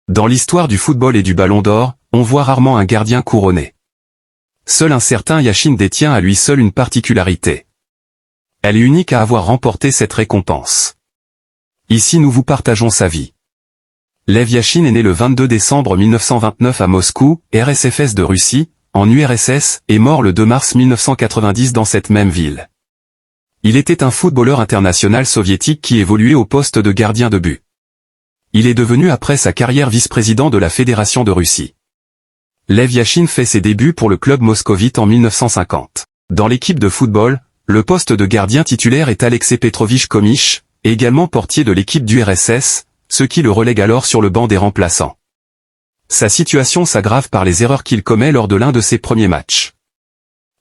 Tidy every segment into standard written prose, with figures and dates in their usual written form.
Dans l'histoire du football et du Ballon d'Or, on voit rarement un gardien couronné. Seul un certain Yashin détient à lui seul une particularité. Elle est unique à avoir remporté cette récompense. Ici nous vous partageons sa vie. Lev Yashin est né le 22 décembre 1929 à Moscou, RSFS de Russie, en URSS, et mort le 2 mars 1990 dans cette même ville. Il était un footballeur international soviétique qui évoluait au poste de gardien de but. Il est devenu après sa carrière vice-président de la Fédération de Russie. Lev Yashin fait ses débuts pour le club moscovite en 1950. Dans l'équipe de football, le poste de gardien titulaire est Alexei Petrovich Komich, également portier de l'équipe du RSS, ce qui le relègue alors sur le banc des remplaçants. Sa situation s'aggrave par les erreurs qu'il commet lors de l'un de ses premiers matchs.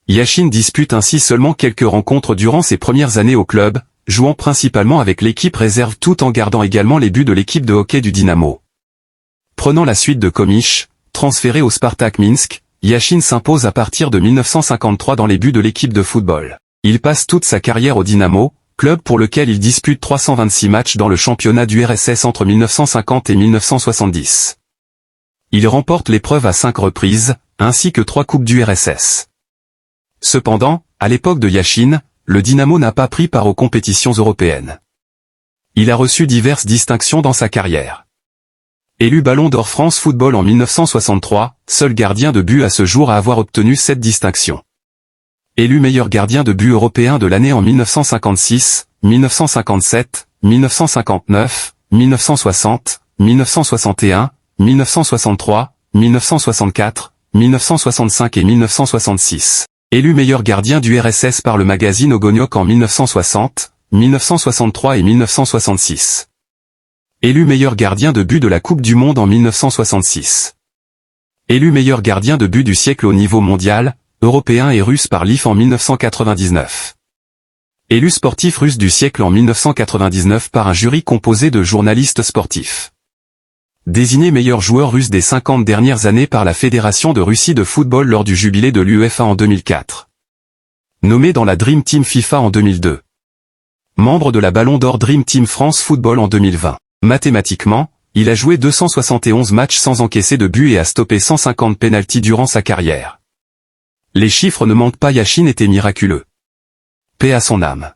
Yashin dispute ainsi seulement quelques rencontres durant ses premières années au club, jouant principalement avec l'équipe réserve tout en gardant également les buts de l'équipe de hockey du Dynamo. Prenant la suite de Komich, transféré au Spartak Minsk, Yashin s'impose à partir de 1953 dans les buts de l'équipe de football. Il passe toute sa carrière au Dynamo, club pour lequel il dispute 326 matchs dans le championnat du RSS entre 1950 et 1970. Il remporte l'épreuve à 5 reprises, ainsi que 3 coupes du RSS. Cependant, à l'époque de Yashin, le Dynamo n'a pas pris part aux compétitions européennes. Il a reçu diverses distinctions dans sa carrière. Élu Ballon d'Or France Football en 1963, seul gardien de but à ce jour à avoir obtenu cette distinction. Élu meilleur gardien de but européen de l'année en 1956, 1957, 1959, 1960, 1961, 1963, 1964, 1965 et 1966. Élu meilleur gardien du RSS par le magazine Ogoniok en 1960, 1963 et 1966. Élu meilleur gardien de but de la Coupe du Monde en 1966. Élu meilleur gardien de but du siècle au niveau mondial, européen et russe par l'IF en 1999. Élu sportif russe du siècle en 1999 par un jury composé de journalistes sportifs. Désigné meilleur joueur russe des 50 dernières années par la Fédération de Russie de football lors du jubilé de l'UEFA en 2004. Nommé dans la Dream Team FIFA en 2002. Membre de la Ballon d'Or Dream Team France Football en 2020. Mathématiquement, il a joué 271 matchs sans encaisser de but et a stoppé 150 pénaltys durant sa carrière. Les chiffres ne mentent pas, Yashin était miraculeux. Paix à son âme.